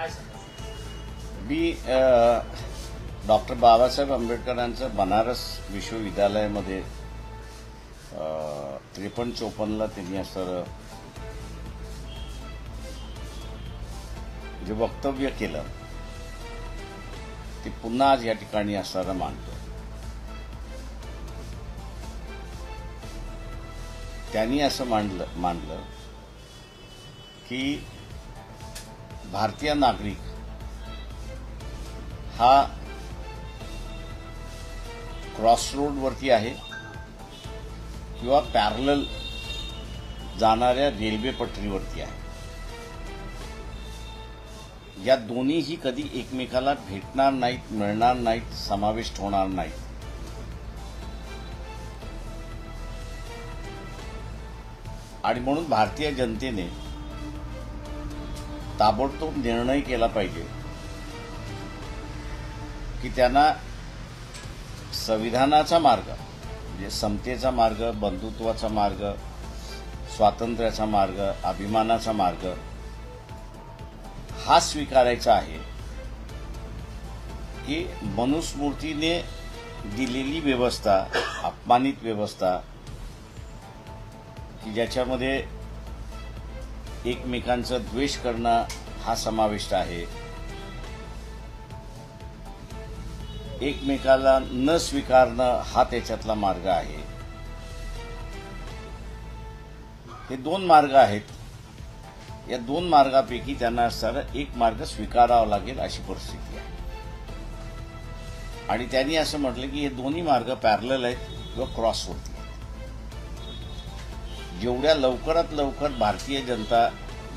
काय सांगाल? मी डॉक्टर बाबासाहेब आंबेडकरांचं बनारस विश्वविद्यालयामध्ये 53-54ला त्यांनी असं जे वक्तव्य केलं ते पुन्हा आज या ठिकाणी असताना मांडतो. त्यांनी असं मांडलं की भारतीय नागरिक हा क्रॉसरोडवरती आहे किंवा पॅरलल जाणाऱ्या रेल्वे पटरीवरती आहे. या दोन्हीही कधी एकमेकाला भेटणार नाहीत, मिळणार नाहीत, समाविष्ट होणार नाहीत. आणि म्हणून भारतीय जनतेने ताबडतोब निर्णय केला पाहिजे की त्यांना संविधानाचा मार्ग म्हणजे समतेचा मार्ग, बंधुत्वाचा मार्ग, स्वातंत्र्याचा मार्ग, अभिमानाचा मार्ग हा स्वीकारायचा आहे की मनुस्मृतीने दिलेली व्यवस्था, अपमानित व्यवस्था की ज्याच्यामध्ये एकमेकांचा द्वेष करणं हा समाविष्ट आहे, एकमेकाला न स्वीकारणं हा त्याच्यातला मार्ग आहे. हे दोन मार्ग आहेत. या दोन मार्गापैकी त्यांना असताना एक मार्ग स्वीकारावा लागेल अशी परिस्थिती आहे. आणि त्यांनी असं म्हटलं की हे दोन्ही मार्ग पॅरलल आहेत किंवा क्रॉसवरती आहेत. जेवढ्या लवकरात लवकर भारतीय जनता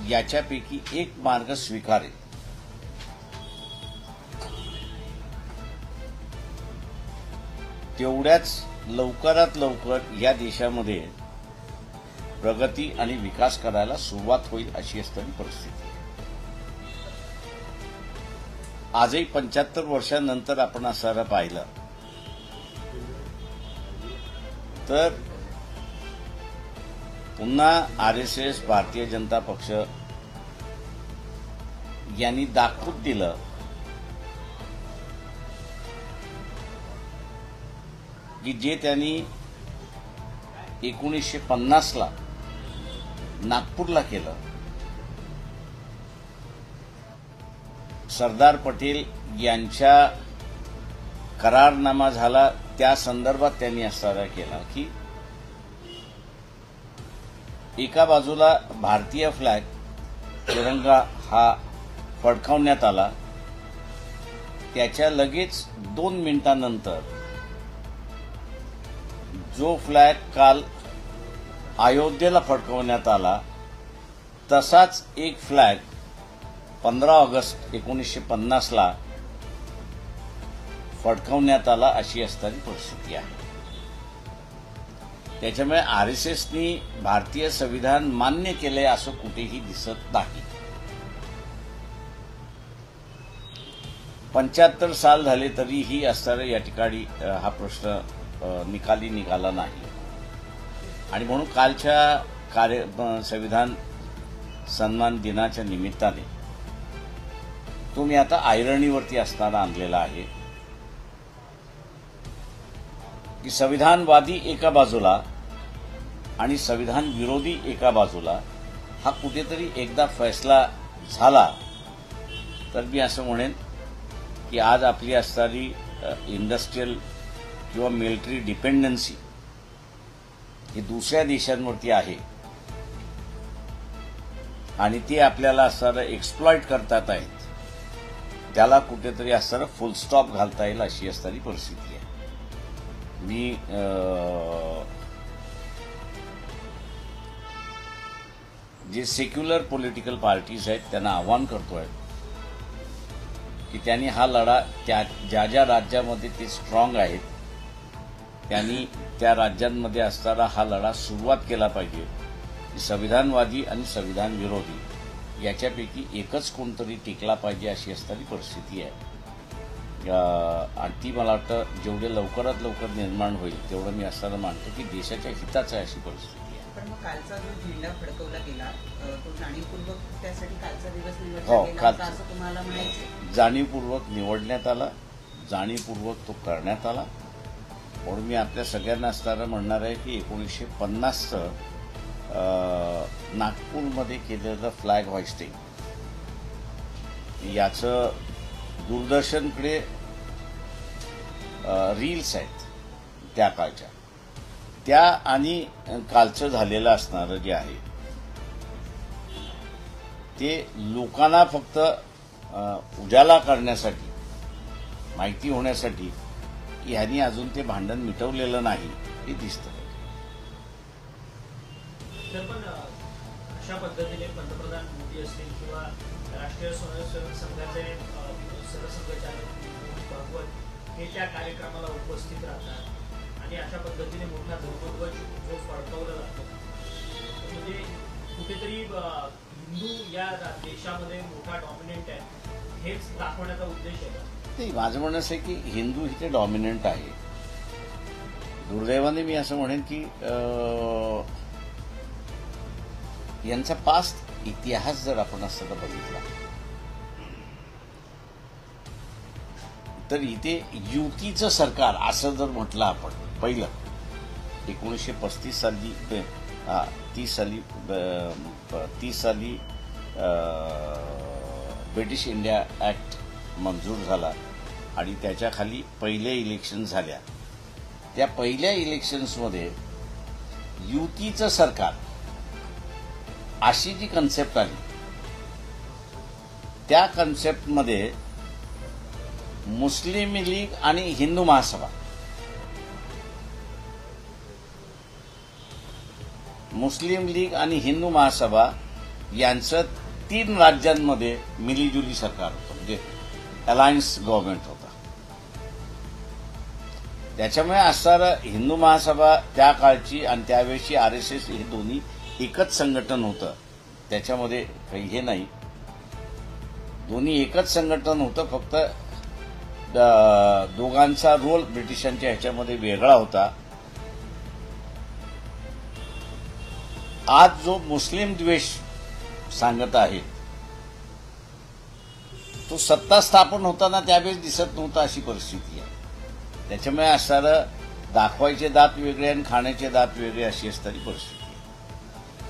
याच्यापैकी एक मार्ग स्वीकारेल तेवढ्याच लवकरात लवकर या देशामध्ये प्रगती आणि विकास करायला सुरुवात होईल अशी असणारी परिस्थिती आहे. आजही 75 वर्षांनंतर आपण असं पाहिलं तर पुन्हा आरएसएस, भारतीय जनता पक्ष यांनी दाखवून दिलं की जे त्यांनी 1950ला नागपूरला केलं, सरदार पटेल यांच्या करारनामा झाला त्या संदर्भात त्यांनी असं केला की एका बाजूला भारतीय फ्लॅग तिरंगा हा फडकावण्यात आला. त्याच्या लगेच 2 मिनिटांनंतर जो फ्लॅग काल अयोध्येला फडकवण्यात आला तसाच एक फ्लॅग 15 ऑगस्ट 1950ला फडकवण्यात आला अशी असणारी परिस्थिती आहे. त्याच्यामुळे आरएसएसनी भारतीय संविधान मान्य केले असं कुठेही दिसत नाही. 75 साल झाले तरीही असणारा या ठिकाणी हा प्रश्न निकाली निघाला नाही. आणि म्हणून कालच्या संविधान सन्मान दिनाच्या निमित्ताने तो मी आता ऐरणीवरती असताना आणलेला आहे की संविधानवादी एका बाजूला आणि संविधान विरोधी एका बाजूला हा कुठेतरी एकदा फैसला झाला तर मी असं म्हणेन की आज आपली असणारी इंडस्ट्रियल किंवा मिलिटरी डिपेंडन्सी ही दुसऱ्या देशांवरती आहे आणि ती आपल्याला असणारं एक्सप्लॉइट करतात आहेत, त्याला कुठेतरी असणारं फुल स्टॉप घालता येईल अशी असणारी परिस्थिती आहे. मी जे सेक्युलर पॉलिटिकल पार्टीज आहेत त्यांना आव्हान करतोय की त्यांनी हा लढा ज्या ज्या राज्यामध्ये ते स्ट्रॉंग आहेत त्यांनी त्या राज्यांमध्ये असताना हा लढा सुरुवात केला पाहिजे. संविधानवादी आणि संविधान विरोधी याच्यापैकी एकच कोणतरी टिकला पाहिजे अशी असणारी परिस्थिती आहे. आणि ती मला वाटतं जेवढे लवकरात लवकर निर्माण होईल तेवढं मी असताना मानतो की देशाच्या हिताचं आहे अशी परिस्थिती आहे. पण मग कालचा जो झेंडा फडकवला गेला तो जाणीवपूर्वक त्यासाठी कालचा दिवस हो, निवडला गेला कालचा. असं तुम्हाला म्हणायचं? जाणीवपूर्वक निवडण्यात आला, जाणीवपूर्वक तो करण्यात आला. म्हणून मी आपल्या सगळ्यांना असताना म्हणणार आहे की 1950चं नागपूरमध्ये केलेलं फ्लॅग हॉइस्टिंग याचं दूरदर्शनकडे रील्स आहेत त्या काळच्या, त्या आणि कालचं झालेलं असणारं जे आहे ते लोकांना फक्त उजाला करण्यासाठी, माहिती होण्यासाठी की ह्यांनी अजून ते भांडण मिटवलेलं नाही हे दिसतं. तर पण अशा पद्धतीने पंतप्रधान मोदी असतील किंवा राष्ट्रीय स्वयंसेवक संघाचे सरसंघचालक मोहन भागवत हे त्या कार्यक्रमाला उपस्थित राहतात आणि अशा पद्धतीने मोठा धर्मध्वज जो फडकवला जातो, म्हणजे कुठेतरी हिंदू या देशामध्ये मोठा डॉमिनेंट आहे हेच दाखवण्याचा उद्देश आहे. नाही, माझं म्हणणं असं आहे की हिंदू इथे डॉमिनंट आहे. दुर्दैवाने मी असं म्हणेन की यांचा पास्ट इतिहास जर आपण असं बघितला तर इथे युतीचं सरकार असं जर म्हटलं आपण पहिलं 1935 साली 30 साली ब्रिटिश इंडिया ऍक्ट मंजूर झाला आणि त्याच्या खाली पहिले इलेक्शन झाल्या. त्या पहिल्या इलेक्शन्समध्ये युतीचं सरकार अशी जी कन्सेप्ट आली, त्या कन्सेप्टमध्ये मुस्लिम लीग आणि हिंदू महासभा, मुस्लिम लीग आणि हिंदू महासभा यांचं 3 राज्यांमध्ये मिलीजुली सरकार होतं, म्हणजे अलायन्स गव्हर्नमेंट होता. त्याच्यामुळे असणारं हिंदू महासभा त्या काळची आणि त्यावेळेची RSS हे दोन्ही एकच संघटन होतं. त्याच्यामध्ये काही हे नाही, दोन्ही एकच संघटन होतं, फक्त दोघांचा रोल ब्रिटिशांच्या ह्याच्यामध्ये वेगळा होता. आज जो मुस्लिम द्वेष सांगत आहेत तो सत्ता स्थापन होताना त्यावेळेस दिसत नव्हता, अशी परिस्थिती आहे. त्याच्यामुळे असणारं दाखवायचे दात वेगळे आणि खाण्याचे दात वेगळे अशी असणारी परिस्थिती आहे.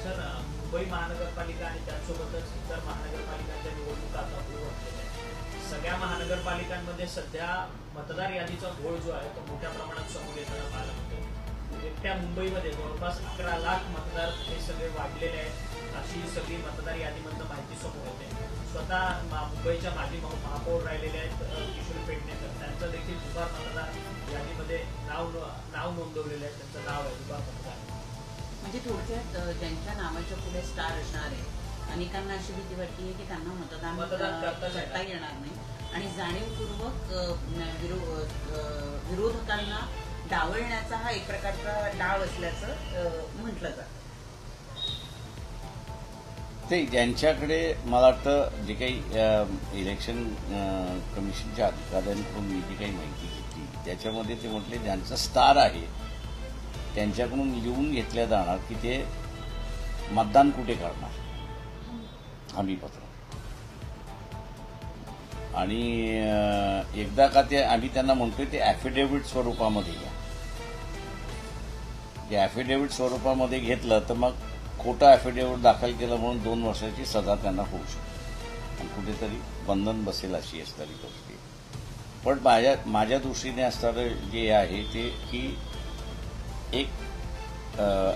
सर, मुंबई महानगरपालिका आणि त्याचसोबतच इतर महानगरपालिकांच्या निवडणुका आता होऊ घातलेल्या आहेत. सगळ्या महानगरपालिकांमध्ये सध्या मतदार यादीचा घोळ जो आहे तो मोठ्या प्रमाणात समोर येताना पाहायला मिळतो. एकट्या मुंबईमध्ये जवळपास 11 लाख मतदार हे सगळे वाढलेले आहेत अशी सगळी मतदार यादीमधनं माहिती समोर येते. स्वतः मुंबईच्या माजी महापौर राहिलेले आहेत किशोर पेडणेकर, त्यांचं देखील दुबार मतदार यादीमध्ये नाव नोंदवलेलं आहे, त्यांचं नाव आहे दुबार मतदार. म्हणजे थोडक्यात ज्यांच्या नावाच्या पुढे स्टार असणार आहे, अनेकांना अशी भीती वाटते की त्यांना मतदान करता येणार नाही आणि जाणीवपूर्वक विरोधकांना डावलण्याचा हा एक प्रकारचा डाव असल्याचं म्हटलं जातं. ते ज्यांच्याकडे मला वाटतं जे काही इलेक्शन कमिशनच्या अधिकाऱ्यांकडून मी जी काही माहिती घेतली त्याच्यामध्ये ते म्हटले ज्यांचं स्टार आहे त्यांच्याकडून लिहून घेतल्या जाणार की ते मतदान कुठे करणार, हमीपत्र. आणि एकदा का ते आम्ही त्यांना म्हणतोय ते ॲफिडेव्हिट स्वरूपामध्ये घ्या. ते ॲफिडेव्हिट स्वरूपामध्ये घेतलं तर मग खोटं ॲफिडेव्हिट दाखल केलं म्हणून 2 वर्षाची सजा त्यांना होऊ शकते आणि कुठेतरी बंधन बसेल अशी असणारी गोष्टी. पण माझ्या दृष्टीने असणारं जे आहे ते की एक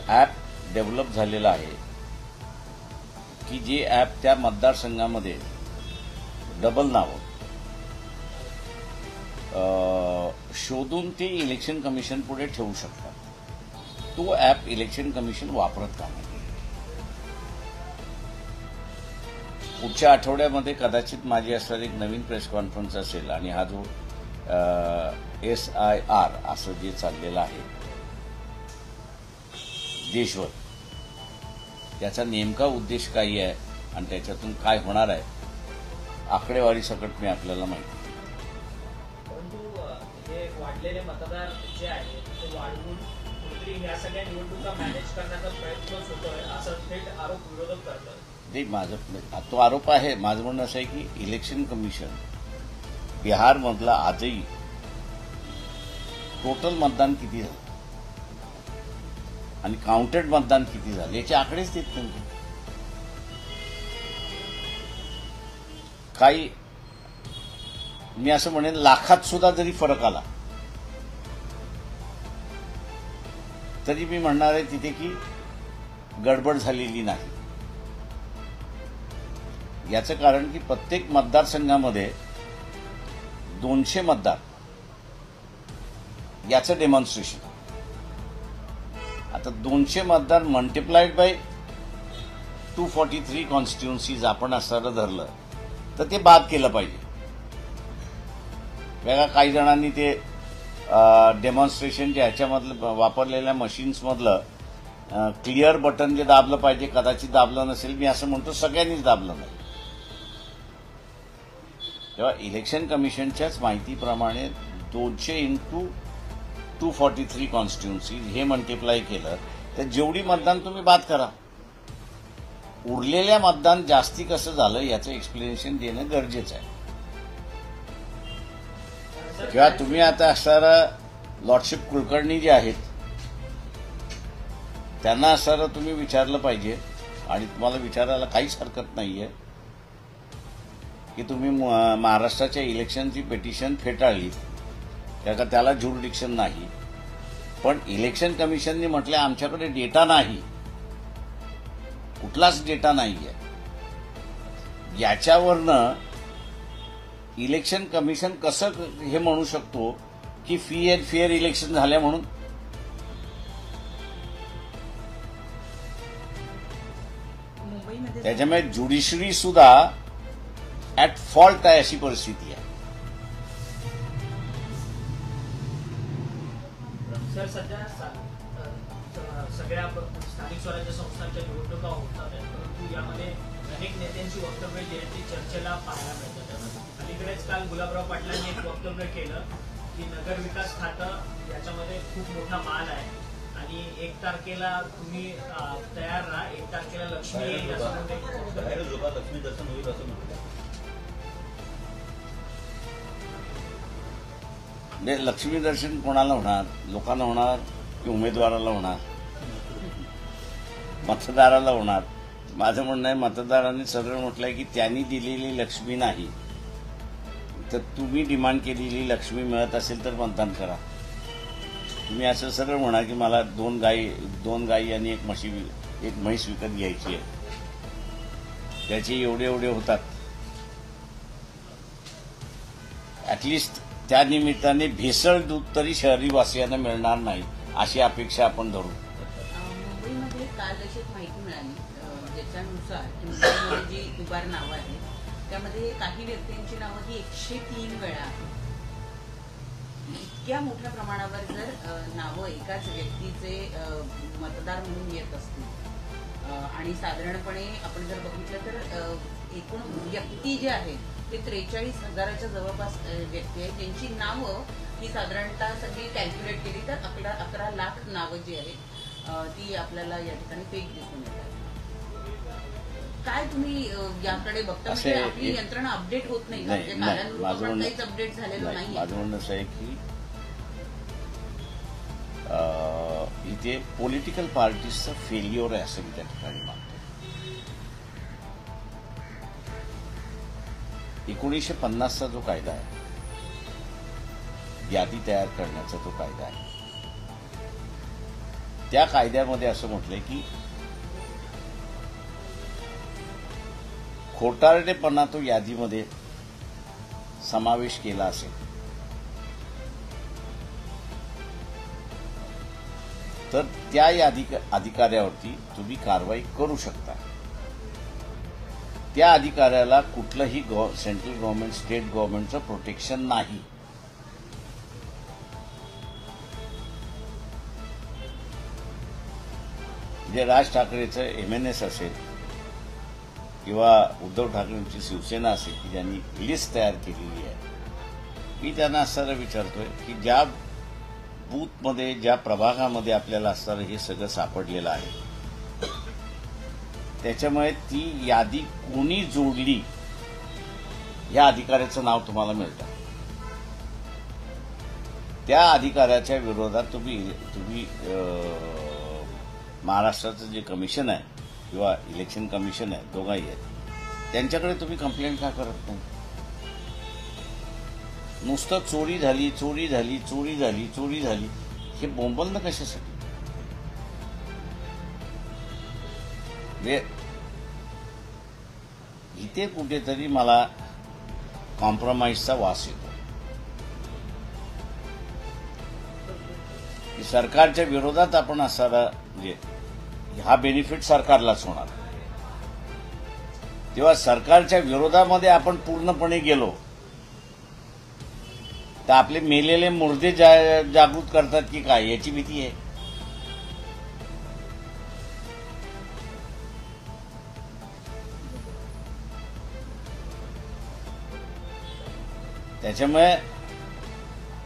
ॲप डेव्हलप झालेलं आहे की जे ॲप त्या मतदारसंघामध्ये डबल नावं शोधून ते इलेक्शन कमिशन पुढे ठेवू शकतात. तो ॲप इलेक्शन कमिशन वापरत का नाही. पुढच्या आठवड्यामध्ये कदाचित माझी असणारी एक नवीन प्रेस कॉन्फरन्स असेल आणि हा जो SIR असं जे चाललेलं आहे देशभर त्याचा नेमका उद्देश काय आहे आणि त्याच्यातून काय होणार आहे आकडेवारी सकट मी आपल्याला माहिती. परंतु हे वाढलेले मतदार जे आहेत ते वाढवून मुख्यमंत्री या सगळ्या निवडणुका मॅनेज करण्याचा प्रयत्नच होतोय असा थेट आरोप विरोधक करतात. नाही, माझं तो आरोप आहे. माझं म्हणणं असं आहे की इलेक्शन कमिशन बिहारमधला आजही टोटल मतदान किती झालं आणि काउंटेड मतदान किती झालं याचे आकडेच देत नाही. काही मी असं म्हणेन लाखात सुद्धा जरी फरक आला तरी मी म्हणणार आहे तिथे की गडबड झालेली नाही. याचं कारण की प्रत्येक मतदारसंघामध्ये 200 मतदार याचं डेमॉन्स्ट्रेशन. आता 200 मतदार मल्टिप्लाइड बाय 243 कॉन्स्टिट्युएन्सीज आपण असं धरलं तर ते बाद केलं पाहिजे. वेगळा काही जणांनी ते डेमॉन्स्ट्रेशनच्या ह्याच्यामधलं वापरलेल्या मशीन्समधलं क्लिअर बटन जे दाबलं पाहिजे कदाचित दाबलं नसेल. मी असं म्हणतो सगळ्यांनीच दाबलं नाही. तेव्हा इलेक्शन कमिशनच्याच माहितीप्रमाणे 200 into 243 कॉन्स्टिट्युएन्सीज हे मल्टिप्लाय केलं तर जेवढी मतदान तुम्ही बाद करा. उरलेल्या मतदान जास्ती कसं झालं याचं एक्सप्लेनेशन देणं गरजेचं आहे. किंवा तुम्ही आता असणारा लॉर्डशिप कुलकर्णी जे आहेत त्यांना असणारं तुम्ही विचारलं पाहिजे आणि तुम्हाला विचारायला काहीच हरकत नाहीये की तुम्ही महाराष्ट्राच्या इलेक्शनची पिटिशन फेटाळली त्याला ज्युरिडिक्शन नाही. पण इलेक्शन कमिशनने म्हटलं आमच्याकडे डेटा नाही, कुठलाच डेटा नाहीये. याच्यावरनं इलेक्शन कमिशन कसं हे म्हणू शकतो की फ्री अँड फेअर इलेक्शन झाल्या म्हणून. त्याच्यामुळे ज्युडिशरी सुद्धा ऍट फॉल्ट आहे अशी परिस्थिती आहे. सर सध्या सगळ्या स्थानिक स्वराज्य संस्थांच्या निवडणुका होतात आहेत परंतु यामध्ये अनेक नेत्यांची वक्तव्य जी आहेत ती चर्चेला पाहायला मिळतात. अलीकडेच काल गुलाबराव पाटलांनी एक वक्तव्य केलं की नगर विकास खातं याच्यामध्ये खूप मोठा माल आहे आणि 1 तारखेला तुम्ही तयार राहा, 1 तारखेला लक्ष्मी येईल असं लक्ष्मी दर्शन होईल असं म्हटलं. लक्ष्मी दर्शन कोणाला होणार? लोकांना होणार की उमेदवाराला होणार, मतदाराला होणार? माझं म्हणणं आहे मतदारांनी सरळ म्हटलंय की त्यांनी दिलेली लक्ष्मी नाही तर तुम्ही डिमांड केलेली लक्ष्मी मिळत असेल तर मतदान करा. तुम्ही असं सरळ म्हणा की मला 2 गाई आणि एक म्हैस विकत घ्यायची आहे, त्याचे एवढे होतात. ऍटलिस्ट त्या निमित्ताने भेसळ दूध तरी शहरीवासियांना मिळणार नाही अशी अपेक्षा आपण धरू. मुंबईमध्ये काल अशी माहिती मिळाली ज्याच्यानुसार मुंबईमध्ये जी दुबार नावं आहेत त्यामध्ये काही व्यक्तींची नावं ही 103 वेळा आहेत. इतक्या मोठ्या प्रमाणावर जर नावं एकाच व्यक्तीचे मतदार म्हणून येत असतील आणि साधारणपणे आपण जर बघितलं तर एकूण व्यक्ती जे आहेत ते 43,000च्या जवळपास व्यक्ती आहेत ज्यांची नावं ही साधारणतः सगळी कॅल्क्युलेट केली तर 11 लाख नावं जी आहेत ती आपल्याला या ठिकाणी फेक दिसून येतात. काय तुम्ही याकडे बघता? म्हणजे आपली यंत्रणा अपडेट होत नाही का? कालानुरूपाने काहीच अपडेट झालेलं नाही. माझं म्हणणं असं आहे की इथे पॉलिटिकल पार्टीजचं फेल्युअर आहे असं मी त्या ठिकाणी मानतो. 1950चा जो कायदा आहे, यादी तयार करण्याचा तो कायदा आहे, त्या कायद्यामध्ये असं म्हटलंय की खोटारडेपणा तो यादीमध्ये समावेश केला असेल तर त्या अधिकाऱ्यावरती तुम्ही कारवाई करू शकता. त्या अधिकाऱ्याला कुठलंही सेंट्रल गव्हर्नमेंट स्टेट गव्हर्नमेंटचं प्रोटेक्शन नाही. जे राज ठाकरेचं MNS असेल किंवा उद्धव ठाकरेंची शिवसेना असेल की ज्यांनी लिस्ट तयार केलेली आहे, मी त्यांना असं विचारतोय की ज्या बूथमध्ये ज्या प्रभागामध्ये आपल्याला असणारं हे सगळं सापडलेलं आहे, त्याच्यामुळे ती यादी कोणी जोडली या अधिकाऱ्याचं नाव तुम्हाला मिळतं. त्या अधिकाऱ्याच्या विरोधात तुम्ही महाराष्ट्राचं जे कमिशन आहे किंवा इलेक्शन कमिशन आहे, दोघाही आहेत, त्यांच्याकडे तुम्ही कंप्लेंट का करत नाही? नुसतं चोरी झाली, चोरी झाली, चोरी झाली, चोरी झाली, हे बोंबलणं कशासाठी? इथे कुठेतरी मला कॉम्प्रोमाइजचा वास येतो की सरकारच्या विरोधात आपण असणारा म्हणजे हा बेनिफिट सरकारलाच होणार. तेव्हा सरकारच्या विरोधामध्ये आपण पूर्णपणे गेलो तर आपले मेलेले मुर्दे जागृत करतात की काय याची भीती आहे. त्याच्यामुळे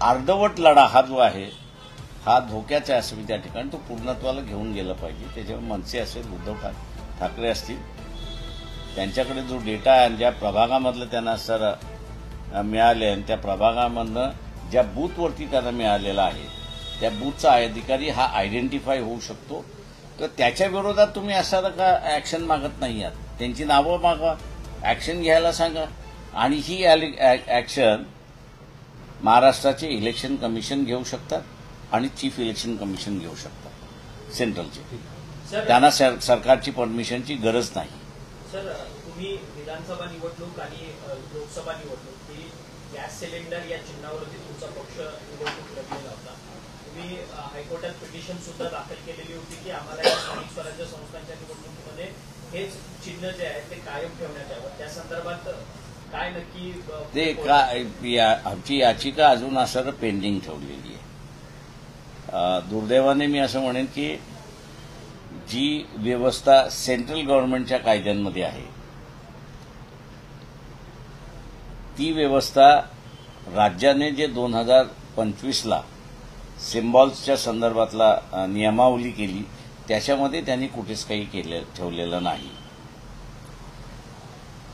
अर्धवट लढा हा जो आहे हा धोक्याचा आहे. असं मी त्या ठिकाणी तो पूर्णत्वाला घेऊन गेला पाहिजे. त्याच्यामुळे मनसे असेल, उद्धव ठाकरे असतील, त्यांच्याकडे जो डेटा आहे आणि ज्या प्रभागामधलं त्यांना सर मिळाले आणि त्या प्रभागामधनं ज्या बूथवरती त्यांना मिळालेला आहे त्या बूथचा अधिकारी हा आयडेंटिफाय होऊ शकतो. तर त्याच्या विरोधात तुम्ही असं का ऍक्शन मागत नाही आहात? त्यांची नावं मागा, ऍक्शन घ्यायला सांगा. आणि ही ऍक्शन महाराष्ट्राचे इलेक्शन कमिशन घेऊ शकतात आणि चीफ इलेक्शन कमिशन घेऊ शकतात सेंट्रलचे. त्यांना सरकारची परमिशनची गरज नाही. सर, तुम्ही विधानसभा निवडणूक आणि लोकसभा निवडणूक ही गॅस सिलेंडर या चिन्हावरती तुमचा पक्ष निवडणूक लढलेला होता. तुम्ही हायकोर्टात पिटिशन सुद्धा दाखल केलेली होती की आम्हाला या स्थानिक स्वराज्य संस्थांच्या निवडणुकीमध्ये हेच चिन्ह जे आहे ते कायम ठेवण्यात यावं. त्या संदर्भात काय नक्की ते आमची याचिका अजून असं पेंडिंग ठेवलेली आहे. दुर्दैवाने मी असं म्हणेन की जी व्यवस्था सेंट्रल गव्हर्नमेंटच्या कायद्यांमध्ये आहे ती व्यवस्था राज्याने जे 2025ला सिम्बॉल्सच्या संदर्भातला नियमावली केली त्याच्यामध्ये त्यांनी कुठेच काही ठेवलेलं नाही.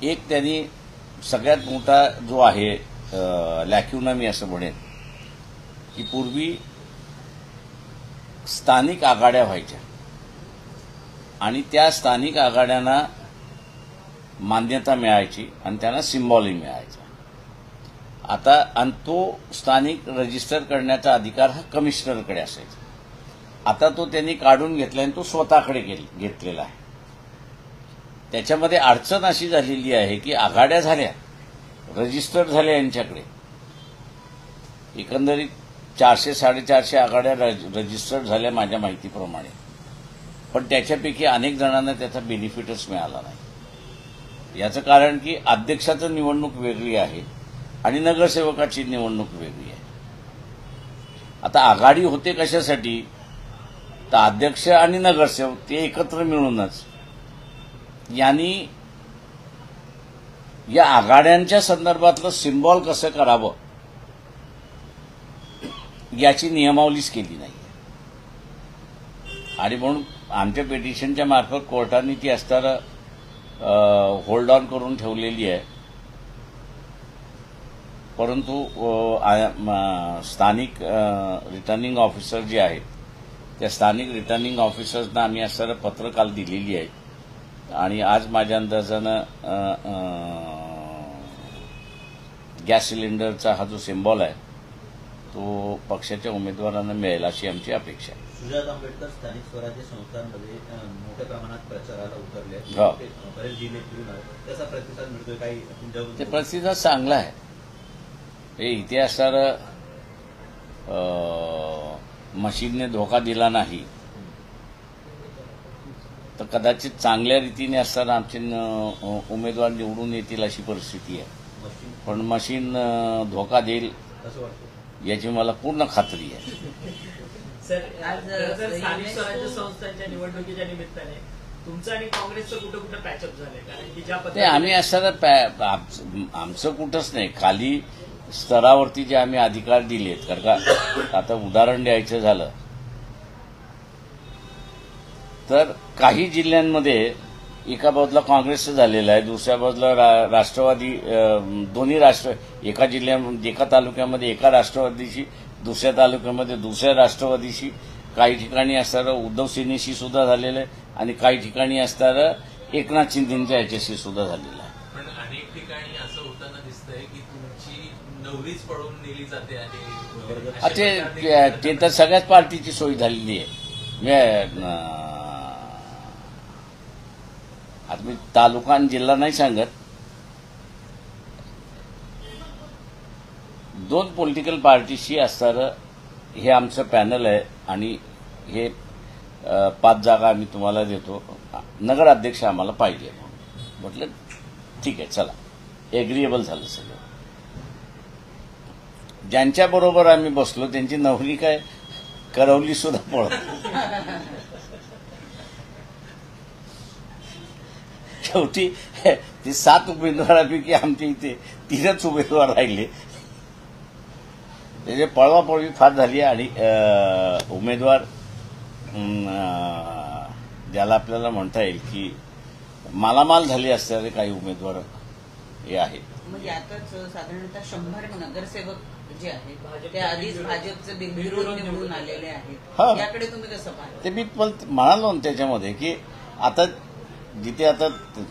एक त्यांनी सगळ्यात मोठा जो आहे लॅक्युना मी असं म्हणेन की पूर्वी स्थानिक आघाड्या व्हायच्या आणि त्या स्थानिक आघाड्यांना मान्यता मिळायची आणि त्यांना सिम्बॉलही मिळायचा. आता आणि तो स्थानिक रजिस्टर करण्याचा अधिकार हा कमिशनरकडे असायचा. आता तो त्यांनी काढून घेतला आणि तो स्वतःकडे घेतलेला आहे. त्याच्यामध्ये अडचण अशी झालेली आहे की आघाड्या झाल्या, रजिस्टर झाल्या यांच्याकडे, एकंदरीत 400-450 आघाड्या रजिस्टर्ड झाल्या माझ्या माहितीप्रमाणे, पण त्याच्यापैकी अनेक जणांना त्याचा बेनिफिटच मिळाला नाही. याचं कारण की अध्यक्षाची निवडणूक वेगळी आहे आणि नगरसेवकाची निवडणूक वेगळी आहे. आता आघाडी होते कशासाठी? तर अध्यक्ष आणि नगरसेवक ते एकत्र मिळूनच. यांनी या आघाड्यांच्या संदर्भातलं सिम्बॉल कसं करावं याची नियमावलीच केली नाही. आणि म्हणून आमच्या पिटिशनच्या मार्फत कोर्टाने ती असताना होल्ड ऑन करून ठेवलेली आहे. परंतु स्थानिक रिटर्निंग ऑफिसर जे आहेत त्या स्थानिक रिटर्निंग ऑफिसर्सना आम्ही असताना पत्र काल दिलेली आहे आणि आज माझ्या अंदाजानं गॅस सिलेंडरचा हा जो सिम्बॉल आहे तो पक्षाच्या उमेदवारांना मिळेल अशी आमची अपेक्षा आहे. सुजात आंबेडकर स्थानिक स्वराज्य संस्थांमध्ये मोठ्या प्रमाणात प्रचाराला उतरले, बरेच जिल्हे फिरून आले, त्याचा प्रतिसाद मिळतोय काही तुमच्या? ते प्रतिसाद चांगला आहे. हे इथे असणारं मशीनने धोका दिला नाही तर कदाचित चांगल्या रीतीने असताना आमचे उमेदवार निवडून येतील अशी परिस्थिती आहे. पण मशीन धोका देईल असं वाटतं याची मला पूर्ण खात्री आहे. सर, स्थानिक स्वराज्य संस्थांच्या निवडणुकीच्या निमित्ताने तुमचं आणि काँग्रेसचं कुठं कुठं पॅचअप झालंय? कारण की ज्या ते आम्ही असताना आमचं कुठंच नाही, खाली स्तरावरती जे आम्ही अधिकार दिलेत, कारण का आता उदाहरण द्यायचं झालं तर काही जिल्ह्यांमध्ये एका बाजूला काँग्रेसचं झालेलं आहे, दुसऱ्या बाजूला राष्ट्रवादी, दोन्ही एका जिल्ह्यामध्ये एका तालुक्यामध्ये एका राष्ट्रवादीशी, दुसऱ्या तालुक्यामध्ये दुसऱ्या राष्ट्रवादीशी, काही ठिकाणी असणारं उद्धव सेनेशी सुद्धा झालेलं आहे आणि काही ठिकाणी असणारं एकनाथ शिंदेच्या याच्याशी सुद्धा झालेलं आहे. पण अनेक ठिकाणी असं होताना दिसतंय की तुमची नवरीच पळवून नेली जाते आणि ते तर सगळ्याच पार्टीची सोय झालेली आहे. आता मी तालुका आणि जिल्हा नाही सांगत, 2 पॉलिटिकल पार्टीशी असणारं हे आमचं पॅनल आहे आणि हे 5 जागा आम्ही तुम्हाला देतो, नगराध्यक्ष आम्हाला पाहिजे. म्हटलं ठीक आहे, चला, एग्रीएबल झालं सगळं. ज्यांच्याबरोबर आम्ही बसलो त्यांची नवरी काय करवली सुद्धा पळत. शेवटी ते 7 उमेदवारांपैकी आमच्या इथे 3च उमेदवार राहिले. त्याचे पळवापळवी फार झाली आणि उमेदवार ज्याला आपल्याला म्हणता येईल की मालामाल झाले असणारे काही उमेदवार हे आहेत. म्हणजे आताच साधारणतः 100 नगरसेवक जे आहेत ते आधीच भाजपचे बिनविरोध निवडून आलेले आहेत. याकडे तुम्ही कसं पाहता? ते मी म्हणालो ना त्याच्यामध्ये की आता जिथे आता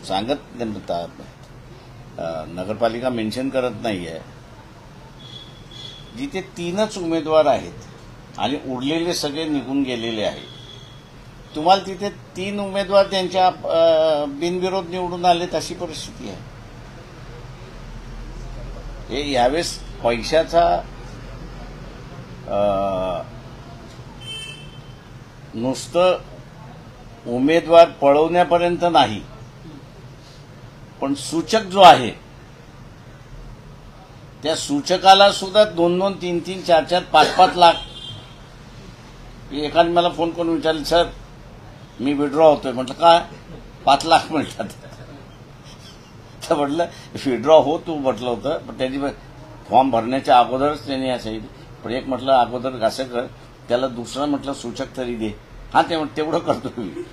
सांगत नगरपालिका मेन्शन करत नाहीये, जिथे 3च उमेदवार आहेत आणि उरलेले सगळे निघून गेलेले आहेत, तुम्हाला तिथे 3 उमेदवार त्यांच्या बिनविरोध निवडून आलेत अशी परिस्थिती आहे. हे यावेळेस पैशाचा नुसतं उमेदवार पळवण्यापर्यंत नाही, पण सूचक जो आहे त्या सूचकाला सुद्धा 2-2, 3-3, 4-4, 5-5 लाख. एकाने मला फोन करून विचारलं, सर मी विड्रॉ होतोय. म्हटलं काय? 5 लाख म्हणतात. तर म्हटलं विड्रॉ हो तू म्हटलं होतं, पण त्याची फॉर्म भरण्याच्या अगोदरच त्यांनी असं, पण एक म्हटलं अगोदर असं कर, त्याला दुसरा म्हटलं सूचक तरी दे. हा तेवढं करतो मी.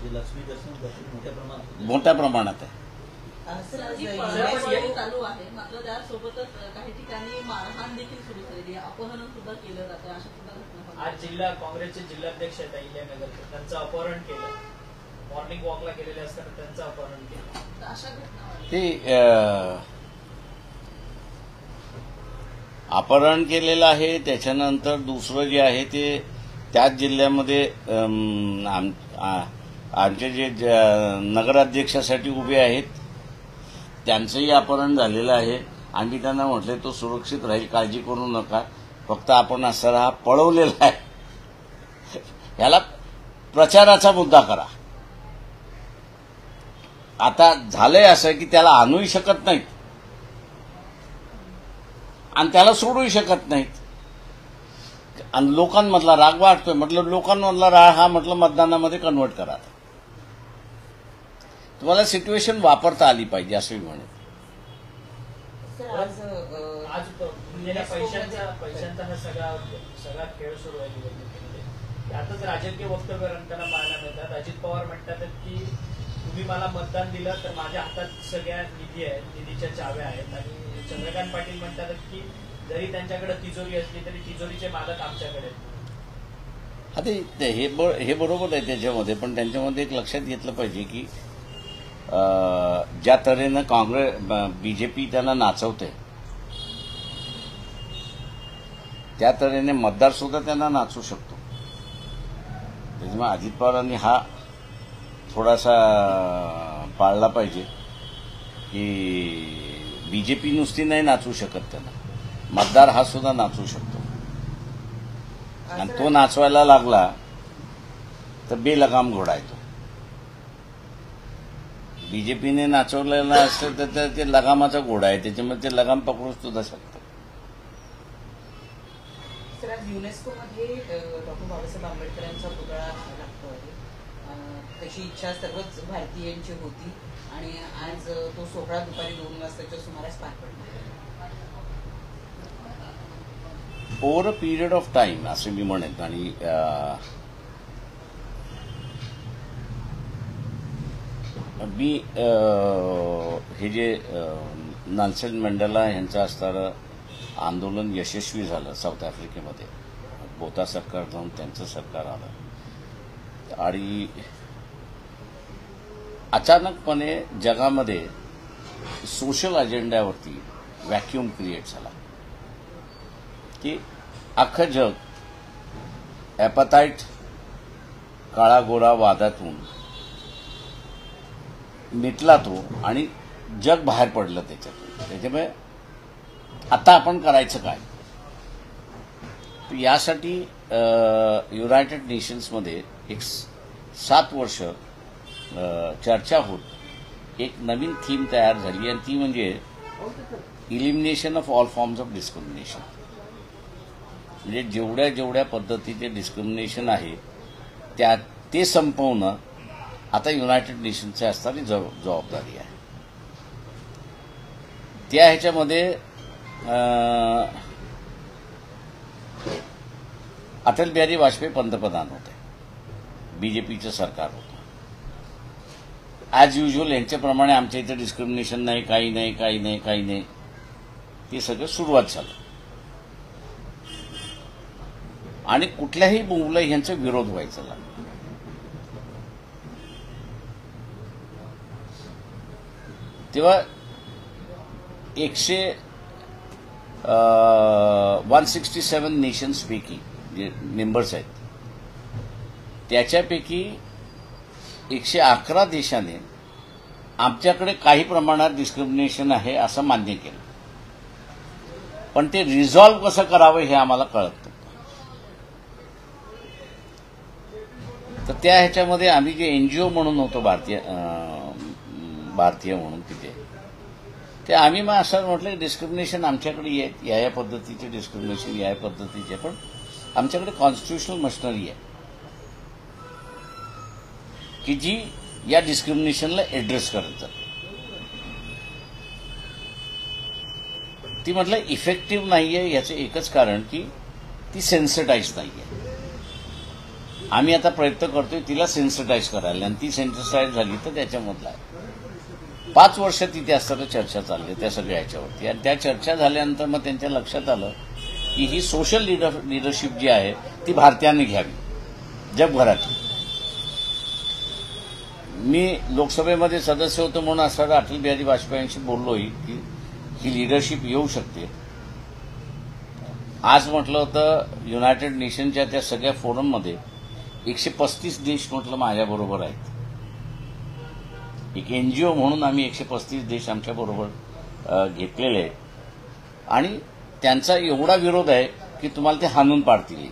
लक्ष्मी दर्शन मोठ्या प्रमाणात आहे. चालू आहे, मात्र त्यासोबतच काही ठिकाणी मारहाण देखील सुरू झालेली आहे, अपहरण सुद्धा केलं जातं, अशा सुद्धा घटना. आज जिल्हा काँग्रेसचे जिल्हाध्यक्ष आहेत अहिल्यानगरचे, त्यांचं अपहरण केलं. मॉर्निंग वॉकला गेलेले असताना त्यांचं अपहरण केलं. तर अशा घटना ते अपहरण केलेलं आहे. त्याच्यानंतर दुसरं जे आहे ते त्याच जिल्ह्यामध्ये आमचे जे नगराध्यक्षासाठी उभे आहेत त्यांचंही अपहरण झालेलं आहे. आणि त्यांना म्हटले तो सुरक्षित राहील, काळजी करू नका, फक्त आपण असं हा पळवलेला आहे, याला प्रचाराचा मुद्दा करा. आता झालंय असं की त्याला आणूही शकत नाहीत आणि त्याला सोडूही शकत नाहीत. आणि लोकांमधला राग वाटतोय. म्हटलं लोकांमधला राग हा म्हटलं मतदानामध्ये कन्व्हर्ट करा. तुम्हाला सिच्युएशन वापरता आली पाहिजे असं मी म्हणत. आज पैशांचा हा सगळा खेळ सुरू आहे निवडणुकीमध्ये. यातच राजकीय वक्तव्य रंगताना पाहायला मिळतात. अजित पवार म्हणतात की तुम्ही मला मतदान दिलं तर माझ्या हातात सगळ्या निधी आहेत, निधीच्या चाव्या आहेत. आणि चंद्रकांत पाटील म्हणतात की जरी त्यांच्याकडे तिजोरी असली तरी तिजोरीचे मालक आमच्याकडे. आता हे बरोबर आहे त्याच्यामध्ये, पण त्यांच्यामध्ये एक लक्षात घेतलं पाहिजे की ज्या तऱ्हेनं बीजेपी त्यांना नाचवते त्या तऱ्हेने मतदार सुद्धा त्यांना नाचवू शकतो. त्याच्यामुळे अजित पवारांनी हा थोडासा पाळला पाहिजे की बीजेपी नुसती नाही नाचवू शकत त्यांना, मतदार हा सुद्धा नाचवू शकतो. आणि तो नाचवायला लागला तर बेलगाम घोडा येतो. बीजेपीने नाचवलेला असतं तर ते लगामाचा घोडा आहे, त्याच्यामुळे ते लगाम पकडू सुद्धा शकतं. सर, आज युनेस्कोमध्ये डॉक्टर बाबासाहेब आंबेडकरांचा पुतळा लागतो आहे. त्याची इच्छा सर्वच भारतीयांची होती आणि आज तो सोहळा दुपारी 2 वाजताच्या सुमारास पार पडला. Over a period of time असं मी म्हणेन. आणि मी हे जे नेल्सन मंडेला यांचं असणारं आंदोलन यशस्वी झालं साऊथ आफ्रिकेमध्ये. बोथा सरकार जाऊन त्यांचं सरकार आलं आणि अचानकपणे जगामध्ये सोशल अजेंड्यावरती व्हॅक्यूम क्रिएट झाला की अख्खं जग ॲपटाईट काळा गोरा वादातून मिटला तो आणि जग बाहेर पडलं त्याच्यातून. त्याच्यामुळे आता आपण करायचं काय. यासाठी युनायटेड नेशन्समध्ये एक 7 वर्ष चर्चा होत एक नवीन थीम तयार झाली आणि ती म्हणजे elimination of all forms of discrimination. म्हणजे जेवढ्या पद्धतीचे डिस्क्रिमिनेशन आहे ते संपवणं आता युनायटेड नेशन्सची असणारी जबाबदारी आहे. त्या ह्याच्यामध्ये अटल बिहारी वाजपेयी पंतप्रधान होते, बीजेपीचं सरकार होतं. ॲज युजल यांच्याप्रमाणे आमच्या इथे डिस्क्रिमिनेशन नाही, काही नाही ते सगळं सुरुवात झालं. आणि कुठल्याही मुलं ह्यांचा विरोध व्हायचा लागला. तेव्हा 167 नेशन्सपैकी जे मेंबर्स आहेत त्याच्यापैकी 111 देशाने आमच्याकडे काही प्रमाणात डिस्क्रिमिनेशन आहे असं मान्य केलं. पण ते रिझॉल्व्ह कसं करावं हे आम्हाला कळत नव्हतं. तर त्या ह्याच्यामध्ये आम्ही जे एनजीओ म्हणून होतो भारतीय म्हणून तिथे ते आम्ही मग असं म्हटलं की डिस्क्रिमिनेशन आमच्याकडे आहेत, या पद्धतीचे डिस्क्रिमिनेशन या पद्धतीचे, पण आमच्याकडे कॉन्स्टिट्युशनल मशिनरी आहे की जी या डिस्क्रिमिनेशनला ऍड्रेस करत जाते. ती म्हटलं इफेक्टिव्ह नाहीये याचं एकच कारण की ती सेन्सिटाईज नाहीये. आम्ही आता प्रयत्न करतोय तिला सेन्सिटाईज करायला आणि ती सेन्सिटाईज झाली तर त्याच्यामधला आहे. 5 वर्ष तिथे असताना चर्चा चालली त्या सगळ्या ह्याच्यावरती आणि त्या चर्चा झाल्यानंतर मग त्यांच्या लक्षात आलं की ही सोशल लिडरशिप जी आहे ती भारतीयांनी घ्यावी जगभराची. मी लोकसभेमध्ये सदस्य होतो म्हणून असताना अटल बिहारी वाजपेयींशी बोललोय की ही लिडरशिप येऊ शकते. आज म्हटलं होतं युनायटेड नेशनच्या त्या सगळ्या फोरममध्ये 135 देश म्हटलं माझ्याबरोबर आहेत. एक एनजीओ म्हणून आम्ही 135 देश आमच्याबरोबर घेतलेले आहेत आणि त्यांचा एवढा विरोध आहे की तुम्हाला ते हाणून पाडतील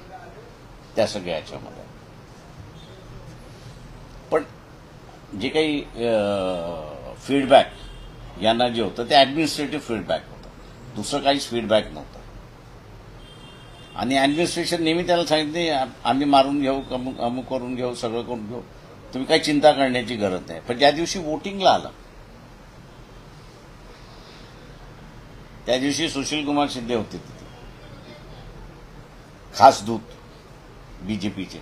त्या सगळ्या ह्याच्यामध्ये. पण जे काही फीडबॅक यांना जे होतं ते ॲडमिनिस्ट्रेटिव्ह फीडबॅक होतं, दुसरं काहीच फीडबॅक नव्हतं. आणि ॲडमिनिस्ट्रेशन नेहमी त्याला सांगितले आम्ही मारून घेऊ, अमुक करून घेऊ, सगळं करून घेऊ, तुम्ही काही चिंता करण्याची गरज नाही. पण ज्या दिवशी वोटिंगला आलं त्या दिवशी सुशील कुमार शिंदे होते तिथे, खास दूत बीजेपीचे.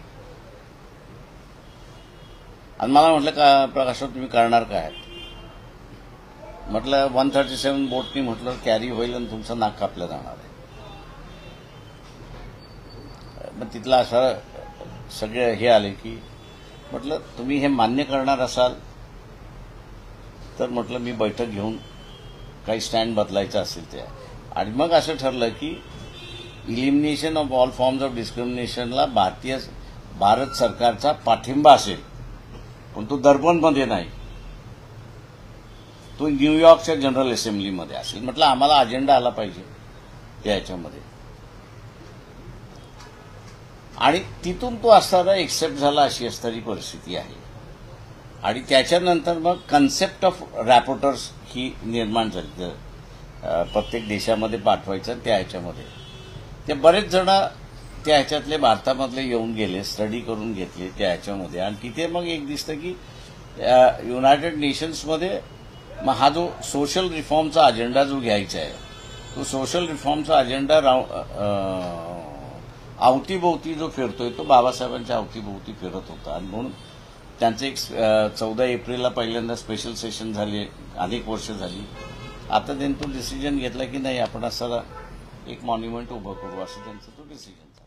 आणि मला म्हटलं का प्रकाशराव तुम्ही करणार काय? म्हटलं 137 बोटनी म्हटलं कॅरी होईल आणि तुमचं नाक कापलं जाणार आहे. मग तिथलं असं सगळे हे आले की म्हटलं तुम्ही हे मान्य करणार असाल तर म्हटलं मी बैठक घेऊन काही स्टँड बदलायचं असेल ते. आणि मग असं ठरलं की elimination of all forms of डिस्क्रिमिनेशनला भारत सरकारचा पाठिंबा असेल, पण तो डर्बनमध्ये नाही, तो न्यूयॉर्कच्या जनरल असेंब्लीमध्ये असेल. म्हटलं आम्हाला अजेंडा आला पाहिजे याच्यामध्ये. आणि तिथून तो असताना एक्सेप्ट झाला अशी असणारी परिस्थिती आहे. आणि त्याच्यानंतर मग कन्सेप्ट ऑफ रॅपोर्टर्स ही निर्माण झाली. प्रत्येक देशामध्ये पाठवायचं त्या ह्याच्यामध्ये ते बरेच जण त्या ह्याच्यातले भारतामधले येऊन गेले, स्टडी करून घेतले त्या ह्याच्यामध्ये. आणि तिथे मग एक दिसतं की युनायटेड नेशन्समध्ये मग हा जो सोशल रिफॉर्मचा अजेंडा जो घ्यायचा आहे तो सोशल रिफॉर्मचा अजेंडा अवतीभोवती जो फिरतोय तो बाबासाहेबांच्या अवतीभोवती फिरत होता आणि म्हणून त्यांचे एक 14 एप्रिलला पहिल्यांदा स्पेशल सेशन झाले, अनेक वर्ष झाली. आता त्यांनी तो डिसिजन घेतला की नाही आपण असं एक मॉन्युमेंट उभं करू, असं त्यांचा तो डिसिजन.